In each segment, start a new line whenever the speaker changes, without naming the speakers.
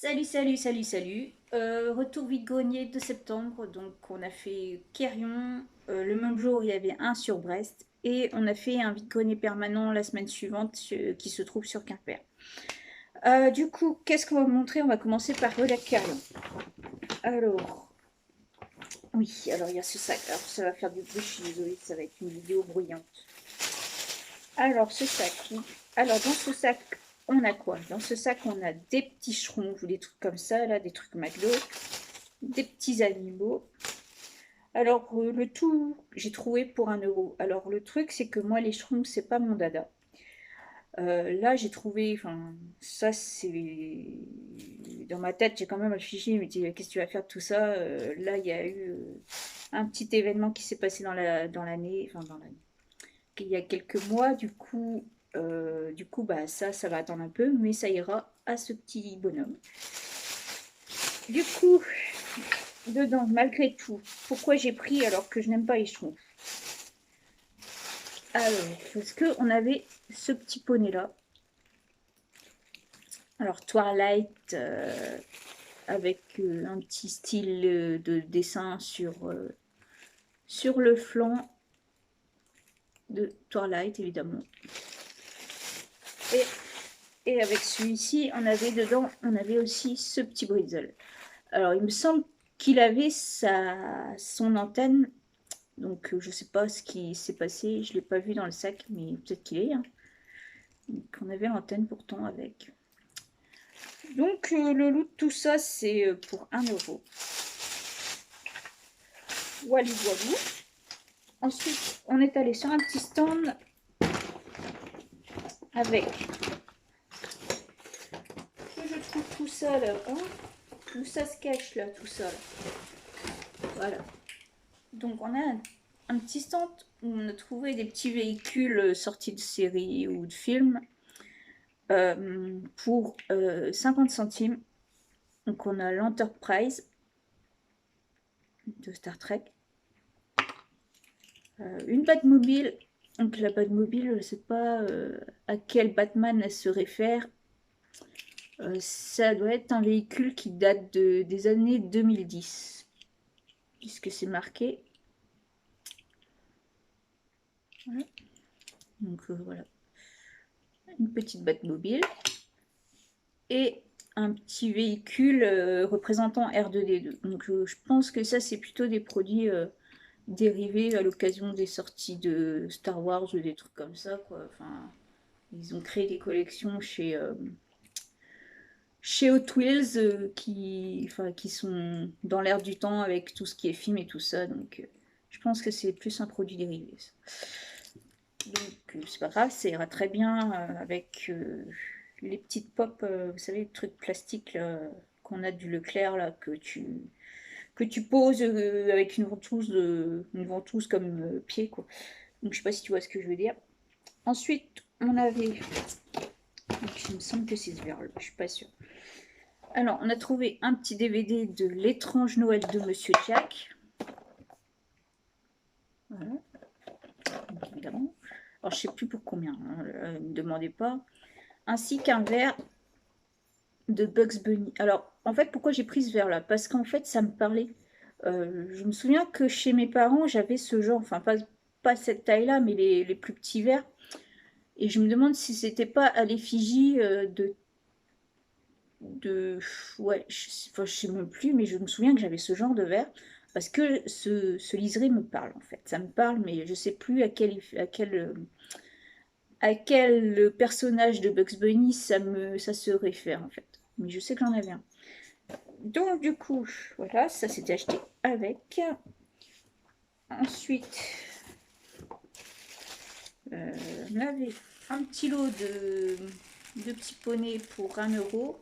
Salut, salut, salut, salut. Retour vide-grenier de septembre. Donc, on a fait Quérion. Le même jour, il y avait un sur Brest. Et on a fait un vide-grenier permanent la semaine suivante qui se trouve sur Quimper. Du coup, qu'est-ce qu'on va vous montrer? On va commencer par Relac Quérion. Alors, oui, alors il y a ce sac. Alors, ça va faire du bruit, je suis désolée, ça va être une vidéo bruyante. Alors, ce sac. Alors, dans ce sac, on a quoi? Dans ce sac, on a des petits schtroumpfs ou des trucs comme ça, là, des trucs McDo, des petits animaux. Alors, le tout, j'ai trouvé pour 1 euro. Alors, le truc, c'est que moi, les schtroumpfs, c'est pas mon dada. Là, j'ai trouvé, enfin, ça, c'est. Dans ma tête, j'ai quand même réfléchi, mais qu'est-ce que tu vas faire de tout ça? Là, il y a eu un petit événement qui s'est passé dans l'année, enfin, dans l'année, il y a quelques mois, du coup, bah, ça va attendre un peu, mais ça ira à ce petit bonhomme. Du coup, dedans, malgré tout, pourquoi j'ai pris alors que je n'aime pas les schtroumpfs? Alors, parce qu'on avait ce petit poney là. Alors, Twilight, avec un petit style de dessin sur le flanc de Twilight, évidemment. Et avec celui-ci, on avait aussi ce petit britzel. Alors, il me semble qu'il avait son antenne. Donc, je sais pas ce qui s'est passé. Je l'ai pas vu dans le sac, mais peut-être qu'il est. Hein. Donc, on avait l'antenne pourtant avec. Donc, le loot de tout ça, c'est pour 1 euro. Walou walou. Ensuite, on est allé sur un petit stand avec. Que je trouve tout ça là. Hein, où ça se cache là, tout ça là. Voilà. Donc, on a un petit stand où on a trouvé des petits véhicules sortis de séries ou de films pour 50 centimes. Donc, on a l'Enterprise de Star Trek, une Batmobile. Donc, la Batmobile, je ne sais pas à quel Batman elle se réfère. Ça doit être un véhicule qui date des années 2010, puisque c'est marqué. Voilà. Donc, voilà. Une petite Batmobile. Et un petit véhicule représentant R2D2. Donc, je pense que ça, c'est plutôt des produits dérivés à l'occasion des sorties de Star Wars ou des trucs comme ça, quoi. Enfin, ils ont créé des collections chez Hot Wheels qui sont dans l'air du temps avec tout ce qui est film et tout ça. Donc, je pense que c'est plus un produit dérivé. Ça. Donc, c'est pas grave, ça ira très bien avec les petites pop, vous savez, les trucs plastiques qu'on a du Leclerc là, que tu poses avec une ventouse comme pied, quoi. Donc, je sais pas si tu vois ce que je veux dire. Ensuite, on avait. Donc, il me semble que c'est ce verre-là, je suis pas sûre. Alors, on a trouvé un petit DVD de L'étrange Noël de Monsieur Jack. Voilà. Donc, évidemment. Alors, je sais plus pour combien, hein, ne me demandez pas. Ainsi qu'un verre de Bugs Bunny. Alors, en fait, pourquoi j'ai pris ce verre-là? Parce qu'en fait, ça me parlait. Je me souviens que chez mes parents, j'avais ce genre, enfin, pas cette taille-là, mais les plus petits verres. Et je me demande si c'était pas à l'effigie de ouais, enfin, je sais même plus, mais je me souviens que j'avais ce genre de verre parce que ce liseré me parle en fait. Ça me parle, mais je sais plus à quel personnage de Bugs Bunny ça se réfère en fait. Mais je sais que j'en avais un. Donc du coup, voilà, ça c'était acheté avec. Ensuite, on avait un petit lot de petits poneys pour 1 euro.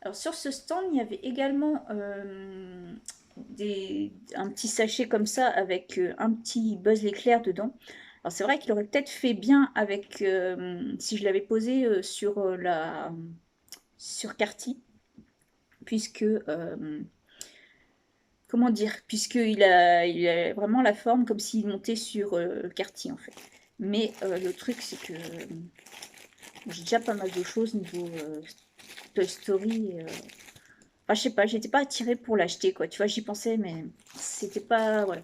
Alors sur ce stand, il y avait également un petit sachet comme ça avec un petit Buzz l'éclair dedans. Alors c'est vrai qu'il aurait peut-être fait bien avec si je l'avais posé sur Carty, puisque comment dire, puisqu'il a vraiment la forme comme s'il montait sur Carty en fait. Mais le truc c'est que j'ai déjà pas mal de choses niveau Toy Story. Enfin, je sais pas, j'étais pas attirée pour l'acheter, quoi. Tu vois, j'y pensais, mais c'était pas... Voilà.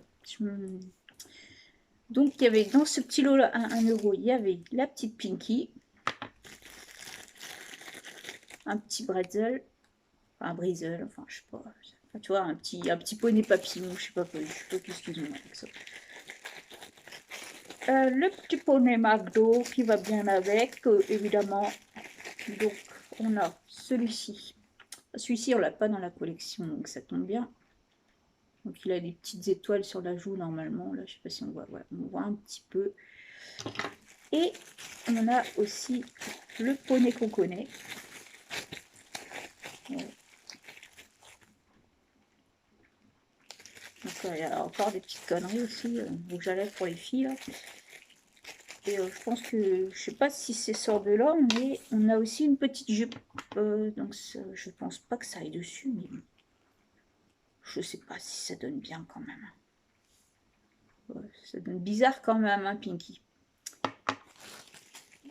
Donc, il y avait dans ce petit lot-là, à 1 euro, il y avait la petite Pinky, un petit bretzel, enfin, un brisel, enfin, je sais pas. Enfin, tu vois, un petit poney papillon, je sais pas qu'est-ce qu'ils ont avec ça. Le petit poney McDo qui va bien avec, évidemment. Donc, on a celui-ci. Celui-ci, on l'a pas dans la collection, donc ça tombe bien. Donc, il a des petites étoiles sur la joue, normalement. Là, je sais pas si on voit. Ouais, on voit un petit peu. Et on a aussi le poney qu'on connaît. Ouais. Donc, il y a encore des petites conneries aussi. Donc, j'allais pour les filles, là. Et je pense que, je sais pas si c'est sort de là, mais on a aussi une petite jupe. Donc, je pense pas que ça aille dessus, mais je sais pas si ça donne bien quand même. Ouais, ça donne bizarre quand même, hein, Pinky.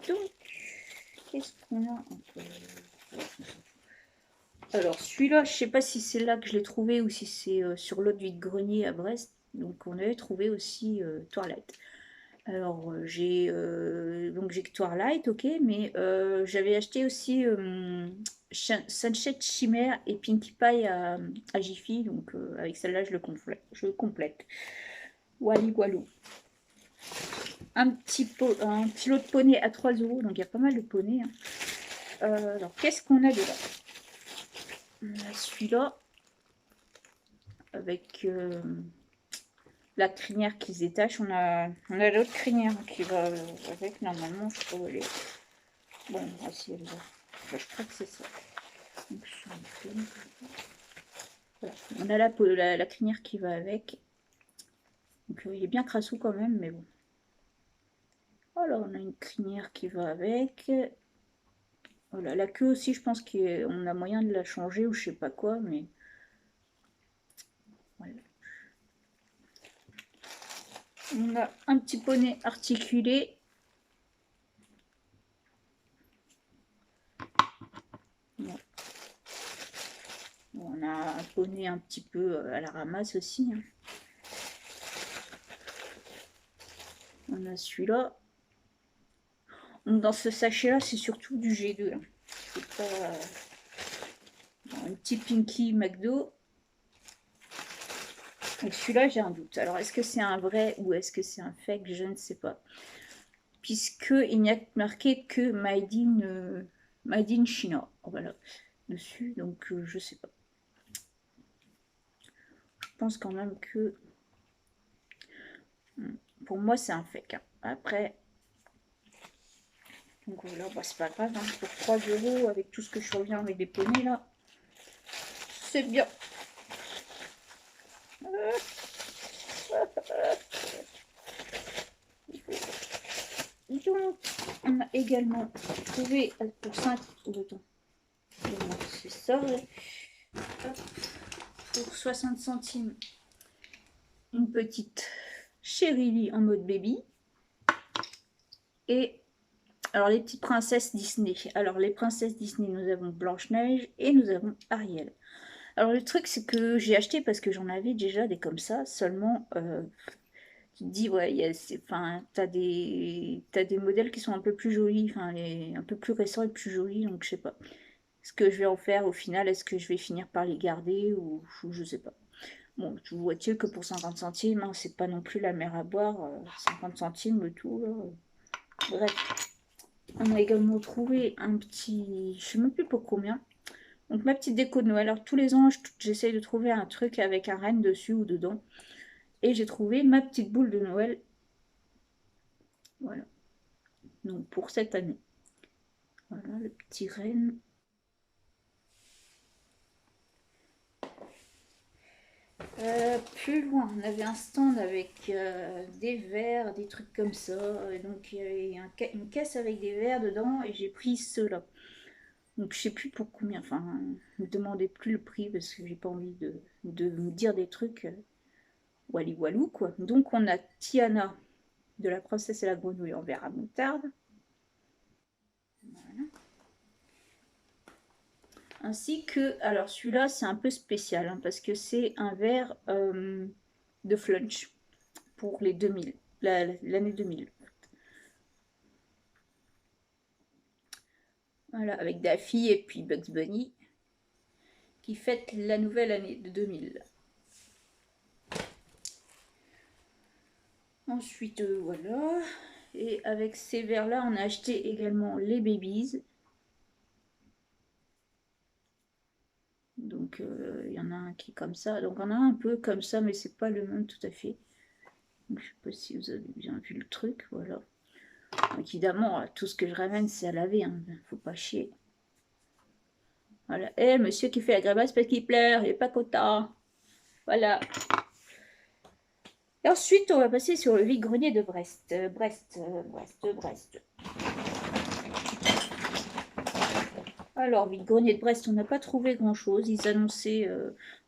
Donc, qu'est-ce qu'on a encore? Alors, celui-là, je sais pas si c'est là que je l'ai trouvé ou si c'est sur l'autre vide-grenier à Brest. Donc, on avait trouvé aussi Twilight. Alors, j'ai que Twilight, ok, mais j'avais acheté aussi Sunset Shimmer et Pinkie Pie à Jiffy, donc avec celle-là, je complète. Wally Walou. Un petit lot de poney à 3 euros, donc il y a pas mal de poneys, hein. Alors, qu'est-ce qu'on a dedans? On a celui-là, avec la crinière qui se détache. On a l'autre crinière qui va avec, normalement, je crois. Bon, voici elle va. Je crois que c'est ça. Donc, voilà. On a la crinière qui va avec. Donc, il est bien crassou quand même, mais bon. Alors, on a une crinière qui va avec. Voilà, la queue aussi, je pense qu'on a moyen de la changer ou je sais pas quoi, mais voilà. On a un petit poney articulé. Bon. On a un poney un petit peu à la ramasse aussi, hein. On a celui-là. Dans ce sachet-là, c'est surtout du G2, hein. C'est pas une petite Pinky McDo. Et celui-là, j'ai un doute. Alors, est-ce que c'est un vrai ou est-ce que c'est un fake? Je ne sais pas. Puisqu'il n'y a marqué que Made in China. Voilà, dessus. Donc, je sais pas. Je pense quand même que... Pour moi, c'est un fake, hein. Après... Donc voilà, bah, c'est pas grave, hein. Pour 3 euros, avec tout ce que je reviens avec des poneys, là, c'est bien. Donc, on a également trouvé pour 5 euros. C'est ça, ouais. Pour 60 centimes, une petite Chérie en mode baby. Et alors les petites princesses Disney. Alors les princesses Disney, nous avons Blanche-Neige et nous avons Ariel. Alors le truc c'est que j'ai acheté parce que j'en avais déjà des comme ça, seulement tu te dis ouais, t'as des modèles qui sont un peu plus jolis, enfin un peu plus récents et plus jolis, donc je sais pas. Ce que je vais en faire au final, est-ce que je vais finir par les garder ou je sais pas. Bon, tu vois-tu que pour 50 centimes, hein, c'est pas non plus la mer à boire, 50 centimes le tout. Bref, on a également trouvé un petit, je sais même plus pour combien. Donc ma petite déco de Noël. Alors tous les ans, j'essaye de trouver un truc avec un renne dessus ou dedans. Et j'ai trouvé ma petite boule de Noël. Voilà. Donc pour cette année. Voilà le petit renne. Plus loin, on avait un stand avec des verres, des trucs comme ça. Et donc il y avait une caisse avec des verres dedans et j'ai pris ceux-là. Donc je sais plus pour combien. Enfin, ne me demandez plus le prix parce que j'ai pas envie de vous dire des trucs wally walou quoi. Donc on a Tiana de la princesse et la grenouille en verre à moutarde. Voilà. Ainsi que, alors celui-là c'est un peu spécial hein, parce que c'est un verre de Flunch pour les 2000, l'année 2000. Voilà, avec Daffy et puis Bugs Bunny qui fête la nouvelle année de 2000. Ensuite, voilà. Et avec ces verres-là, on a acheté également les Babies. Donc, il y en a un qui est comme ça. Donc, on a un peu comme ça, mais c'est pas le même tout à fait. Donc, je sais pas si vous avez bien vu le truc. Voilà. Évidemment, tout ce que je ramène, c'est à laver. Hein. Faut pas chier. Voilà. Et monsieur qui fait la grimace parce qu'il pleure, il est pas content. Voilà. Et ensuite, on va passer sur le vide-grenier de Brest. Brest. Alors, vide-grenier de Brest, on n'a pas trouvé grand-chose. Ils annonçaient,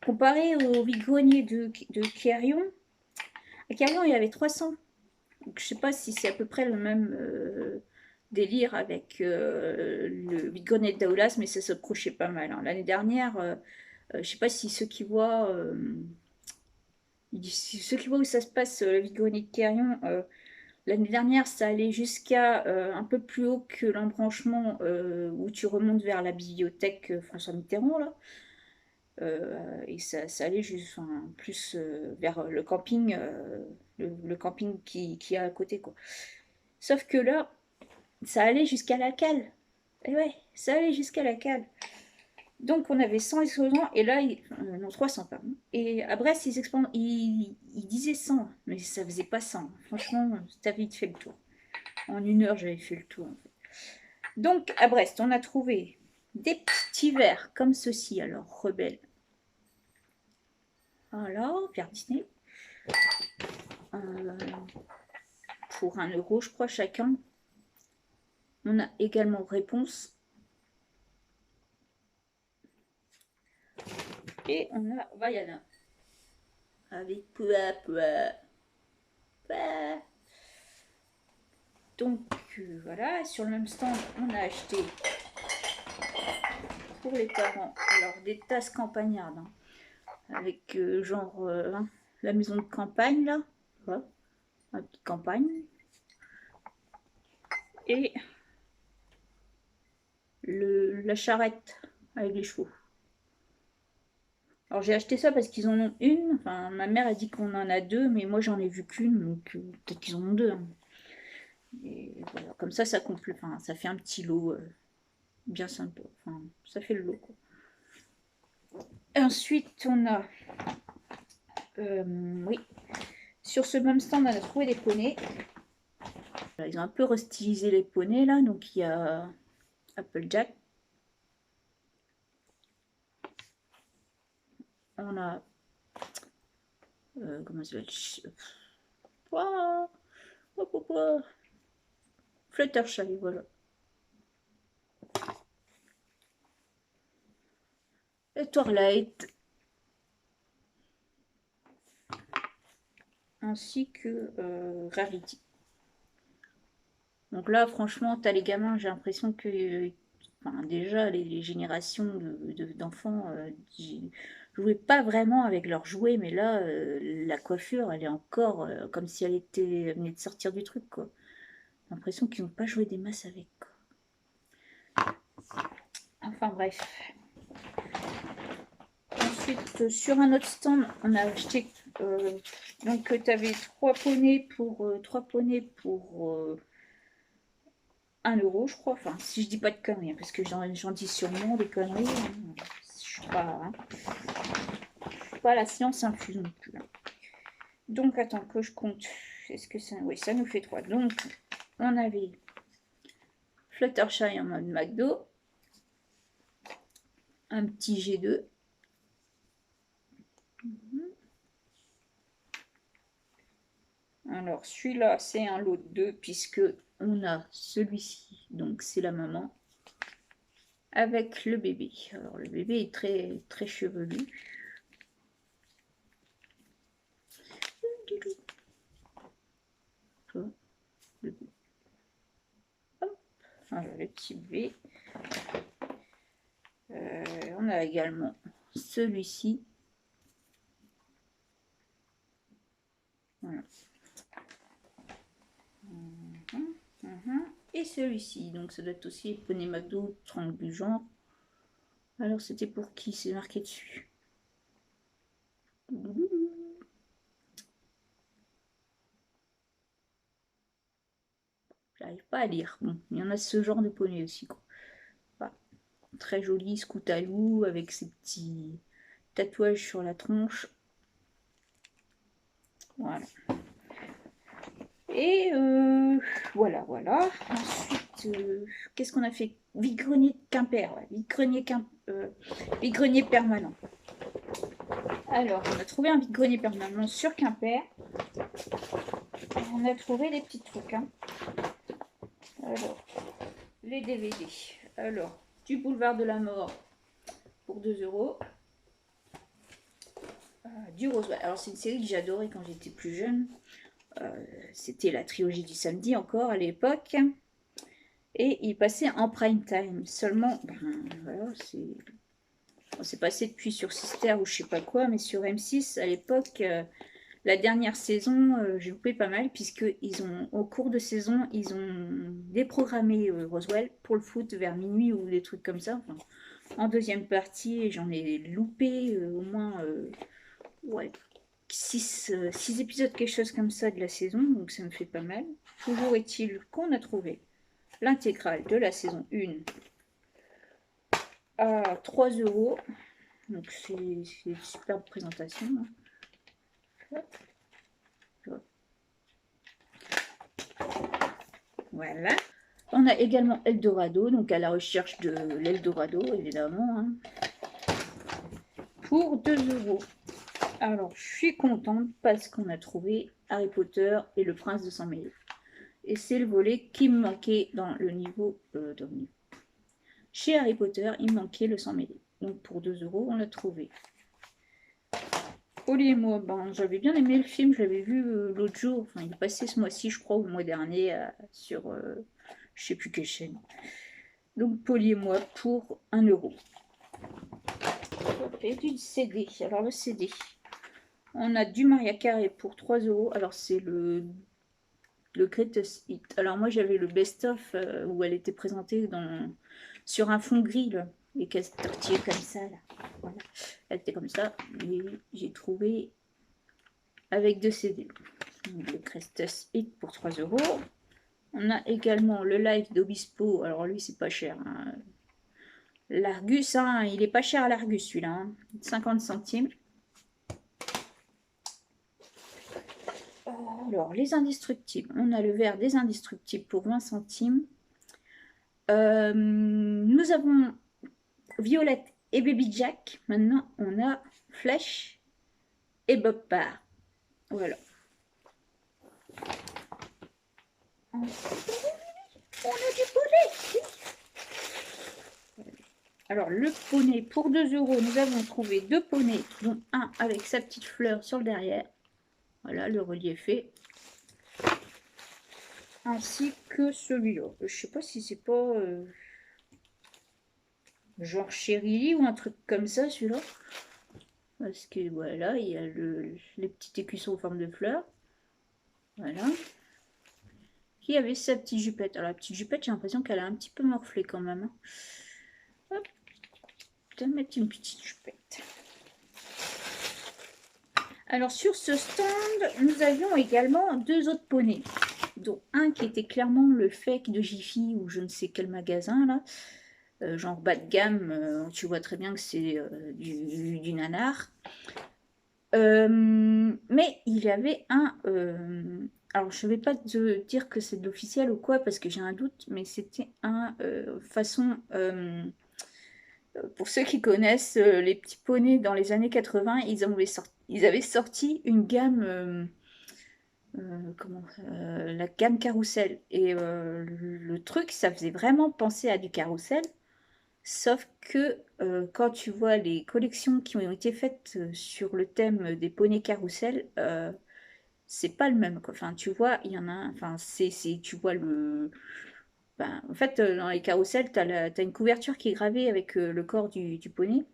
comparé au vide-grenier de Quérion, à Quérion, il y avait 300. Donc, je ne sais pas si c'est à peu près le même délire avec le vide-grenier de Daoulas, mais ça s'approchait pas mal. Hein. L'année dernière, je ne sais pas si ceux qui voient, ceux qui voient où ça se passe, le vide-grenier de Quérion, l'année dernière, ça allait jusqu'à un peu plus haut que l'embranchement où tu remontes vers la bibliothèque François Mitterrand, là. Et ça allait juste, enfin, plus vers le camping, le camping qui est à côté, quoi. Sauf que là, ça allait jusqu'à la cale. Et ouais, ça allait jusqu'à la cale. Donc on avait 100 exposants et là, non 300 pardon. Et à Brest, ils disaient 100, mais ça faisait pas 100. Franchement, t'as vite fait le tour. En une heure, j'avais fait le tour. En fait. Donc à Brest, on a trouvé des petits verres comme ceci, alors rebelles. Voilà, Pierre Disney. Euh, pour 1 € je crois chacun. On a également Réponse. Et on a Vaiana. Avec Poua Poua. Donc voilà, sur le même stand, on a acheté pour les parents alors des tasses campagnardes hein, avec genre hein, la maison de campagne là, voilà, la petite campagne et la charrette avec les chevaux. Alors j'ai acheté ça parce qu'ils en ont une. Enfin, ma mère a dit qu'on en a deux, mais moi j'en ai vu qu'une, donc peut-être qu'ils en ont deux. Hein. Et voilà, comme ça complète. Enfin, ça fait un petit lot bien sympa. Enfin, ça fait le lot. Quoi. Ensuite, on a, oui, sur ce même stand, on a trouvé des poneys. Ils ont un peu restylisé les poneys là, donc il y a Applejack. On a comment ça s'appelle Fluttershy, voilà. Et Twilight. Ainsi que Rarity. Donc là, franchement, t'as les gamins, j'ai l'impression que enfin, déjà les générations d'enfants jouaient pas vraiment avec leurs jouets, mais là, la coiffure, elle est encore comme si elle venait de sortir du truc, quoi. J'ai l'impression qu'ils n'ont pas joué des masses avec, quoi. Enfin bref. Ensuite, sur un autre stand, on a acheté. Donc, tu avais 3 poneys pour 1 €, je crois. Enfin, si je dis pas de conneries, hein, parce que j'en dis sûrement des conneries. Hein. Je suis pas la science infuse non plus. Hein. Donc, attends que je compte. Est-ce que ça. Oui, ça nous fait 3. Donc, on avait Fluttershy en mode McDo. Un petit G2. Alors, celui-là, c'est un lot de 2, puisque on a celui-ci. Donc, c'est la maman. Avec le bébé. Alors, le bébé est très, très chevelu. Voilà, le petit bébé. On a également celui-ci. Voilà. Et celui-ci, donc ça doit être aussi poney McDo, triangle du genre. Alors c'était pour qui? C'est marqué dessus. J'arrive pas à lire. Bon, il y en a ce genre de poney aussi, quoi. Voilà. Très joli scoutalou avec ses petits tatouages sur la tronche. Voilà. Et voilà. Ensuite, qu'est-ce qu'on a fait? Vide-grenier de Quimper, ouais. Vide-grenier permanent. Alors, on a trouvé un vide-grenier permanent sur Quimper. On a trouvé des petits trucs. Hein. Alors, les DVD. Alors, du Boulevard de la Mort pour 2 €. Du Roswell. Alors, c'est une série que j'adorais quand j'étais plus jeune. C'était la trilogie du samedi encore à l'époque. Et il passait en prime time. Seulement, voilà, c'est passé depuis sur Sister ou je sais pas quoi, mais sur M6 à l'époque, la dernière saison, j'ai loupé pas mal, puisque au cours de saison, ils ont déprogrammé Roswell pour le foot vers minuit ou des trucs comme ça. Enfin, en deuxième partie, j'en ai loupé au moins 6 épisodes, quelque chose comme ça de la saison, donc ça me fait pas mal. Toujours est-il qu'on a trouvé l'intégrale de la saison 1 à 3 €. Donc c'est une superbe présentation. Hein. Voilà. On a également Eldorado, donc à la recherche de l'Eldorado, évidemment. Hein, pour 2 €. Alors, je suis contente parce qu'on a trouvé Harry Potter et le Prince de Sang-Mêlé. Et c'est le volet qui me manquait dans le niveau d'OVNI. Chez Harry Potter, il manquait le Sang-Mêlé. Donc pour 2 €, on l'a trouvé. Oli et moi, j'avais bien aimé le film, je l'avais vu l'autre jour, enfin il est passé ce mois-ci je crois, ou le mois dernier, sur je sais plus quelle chaîne. Donc Polly et moi pour 1 €. Et du CD, alors le CD, on a du Maria Carey pour 3 €, alors c'est le Greatest Hit. Alors moi j'avais le best-of où elle était présentée sur un fond gris, là, et qu'elle se tortillait comme ça, là. Voilà. Elle était comme ça, et j'ai trouvé avec 2 CD. Le Greatest Hit pour 3 €. On a également le live d'Obispo, alors lui c'est pas cher. Hein. L'Argus, hein, il est pas cher à l'Argus celui-là, hein. 50 centimes. Alors, les indestructibles. On a le verre des indestructibles pour 20 centimes. Nous avons Violette et Baby Jack. Maintenant, on a Flèche et Bob Parr. Voilà. On a du poney. Alors, le poney, pour 2 €, nous avons trouvé 2 poneys, dont un avec sa petite fleur sur le derrière. Voilà, le relief est. Ainsi que celui-là. Je sais pas si c'est pas genre Chérie ou un truc comme ça, celui-là. Parce que voilà, il y a les petits écussons en forme de fleurs. Voilà. Qui avait sa petite jupette. Alors la petite jupette, j'ai l'impression qu'elle a un petit peu morflé quand même. Hop. Je vais mettre une petite jupette. Alors sur ce stand, nous avions également 2 autres poneys. Dont un qui était clairement le fake de Jiffy ou je ne sais quel magasin là. Genre bas de gamme, tu vois très bien que c'est du nanar. Mais il y avait un... alors je ne vais pas te dire que c'est de l'officiel ou quoi parce que j'ai un doute, mais c'était un façon... pour ceux qui connaissent les petits poneys dans les années 80, ils avaient sorti une gamme... la gamme carrousel. Et le truc, ça faisait vraiment penser à du carrousel. Sauf que quand tu vois les collections qui ont été faites sur le thème des poneys carrousel, c'est pas le même. Quoi. Enfin, tu vois, il y en a un. Enfin, tu vois ben, en fait, dans les carrousels, t'as une couverture qui est gravée avec le corps du poney.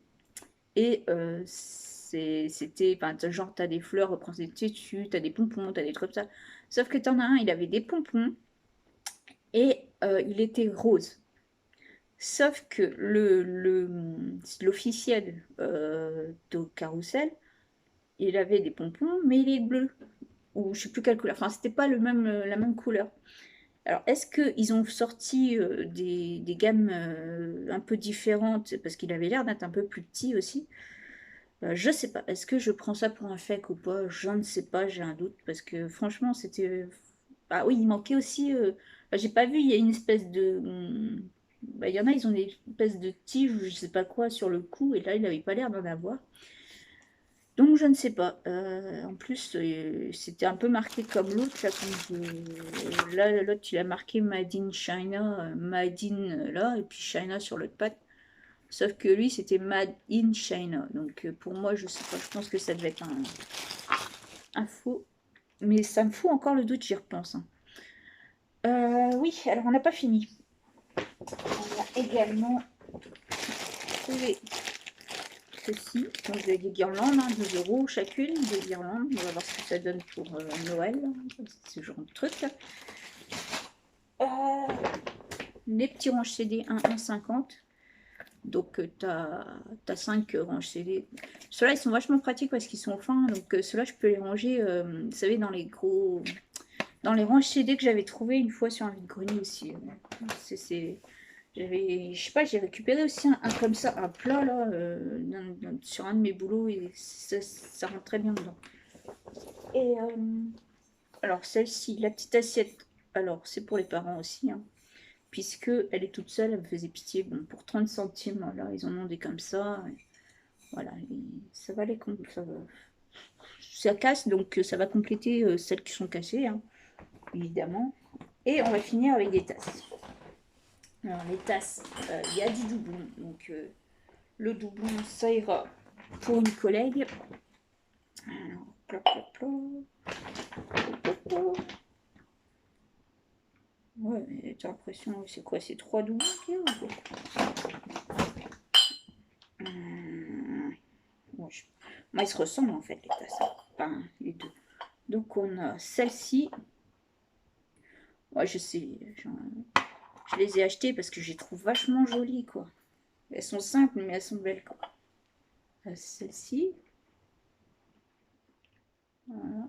Et c'était, enfin, genre, t'as des fleurs représentées dessus, t'as des pompons, t'as des trucs comme ça. Sauf que t'en as un, il avait des pompons et il était rose. Sauf que l'officiel de carrousel, il avait des pompons, mais il est bleu. Ou je sais plus quelle couleur. Enfin, c'était pas la même couleur. Alors, est-ce qu'ils ont sorti des gammes un peu différentes parce qu'il avait l'air d'être un peu plus petit aussi? Je sais pas. Est-ce que je prends ça pour un fake ou pas? Je ne sais pas, j'ai un doute parce que franchement, c'était. Ah oui, il manquait aussi. J'ai pas vu, il y a une espèce de. Il y en a, ils ont des espèces de tiges ou je sais pas quoi sur le cou et là, il avait pas l'air d'en avoir. Donc je ne sais pas. En plus, c'était un peu marqué comme l'autre. Là, l'autre, il a marqué Made in China, Made in là, et puis China sur l'autre patte. Sauf que lui, c'était Made in China. Donc pour moi, je sais pas, je pense que ça devait être un faux. Mais ça me fout encore le doute, j'y repense, hein. Oui, alors on n'a pas fini. On a également trouvé ceci. Donc des guirlandes, hein, 2 € chacune, des guirlandes. On va voir ce que ça donne pour Noël, ce genre de truc. Euh, les petits ranges CD 1,50. Donc tu as 5 ranges CD. Ceux-là, ils sont vachement pratiques parce qu'ils sont fins. Donc ceux-là, je peux les ranger, vous savez, dans les gros... Dans les ranges CD que j'avais trouvé une fois sur un vide-grenier aussi. J'avais, je sais pas, j'ai récupéré aussi un comme ça, un plat là, sur un de mes boulots et ça rentre très bien dedans. Et alors celle-ci, la petite assiette, alors c'est pour les parents aussi, hein, puisque elle est toute seule, elle me faisait pitié. Bon, pour 30 centimes, là, ils en ont des comme ça. Voilà, et ça va ça casse, donc ça va compléter celles qui sont cassées, hein, évidemment. Et on va finir avec des tasses. Alors les tasses, il y a du doublon, donc le doublon, ça ira pour une collègue. Alors, plop, plop, plop. Ouais, t'as l'impression, c'est quoi, c'est 3 doublons qu'il y a ou quoi? Ouais, moi, ils se ressemblent en fait, les tasses. Enfin, les deux. Donc, on a celle-ci. Ouais, je sais, je les ai achetées parce que je les trouve vachement jolies, quoi. Elles sont simples, mais elles sont belles, quoi. Celle-ci. Voilà.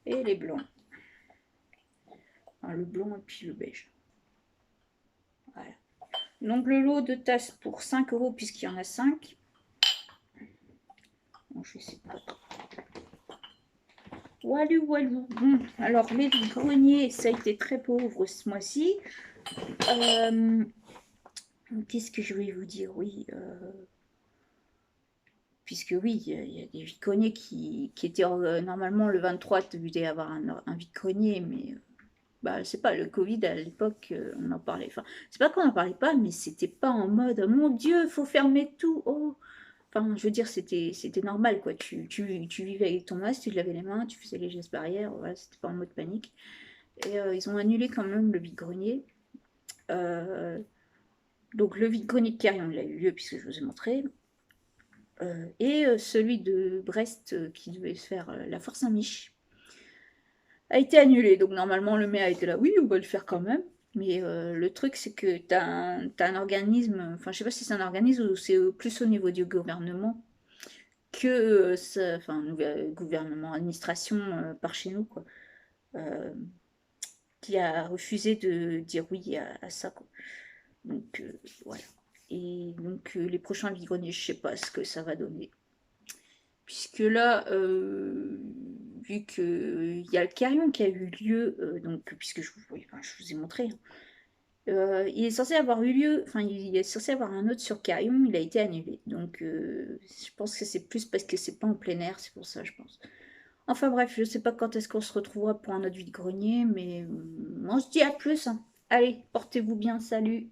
Et les blancs. Enfin, le blanc et puis le beige. Voilà. Donc, le lot de tasses pour 5 € puisqu'il y en a 5. Bon, je sais pas. Walou, walou. Bon, alors, les greniers, ça a été très pauvre ce mois-ci. Qu'est-ce que je vais vous dire? Oui, puisque oui, il y a des vide-greniers qui étaient normalement le 23, tu devais avoir un vide-grenier, mais bah, je sais pas, le Covid à l'époque, on en parlait. Enfin, c'est pas qu'on en parlait pas, mais c'était pas en mode mon Dieu, faut fermer tout. Oh. Enfin, je veux dire, c'était normal, quoi. Tu vivais avec ton masque, tu te lavais les mains, tu faisais les gestes barrières, voilà, c'était pas en mode panique. Et ils ont annulé quand même le vide-grenier. Donc le vide-grenier de Carrion, il a eu lieu puisque je vous ai montré. Et celui de Brest qui devait se faire la Force Saint-Mich a été annulé. Donc normalement le maire a été là, oui, on va le faire quand même. Mais le truc c'est que tu as, un organisme, enfin je sais pas si c'est un organisme ou c'est plus au niveau du gouvernement que enfin gouvernement, administration par chez nous quoi, euh, qui a refusé de dire oui à ça quoi. Donc voilà. Et donc les prochains vide-greniers, je sais pas ce que ça va donner. Puisque là, vu qu'il y a le carillon qui a eu lieu, donc, puisque oui, enfin, je vous ai montré, hein, il est censé avoir eu lieu, enfin, il est censé avoir un autre sur carillon, il a été annulé. Donc, je pense que c'est plus parce que c'est pas en plein air, c'est pour ça, je pense. Enfin bref, je sais pas quand est-ce qu'on se retrouvera pour un autre vide-grenier, mais on se dit à plus, hein. Allez, portez-vous bien, salut!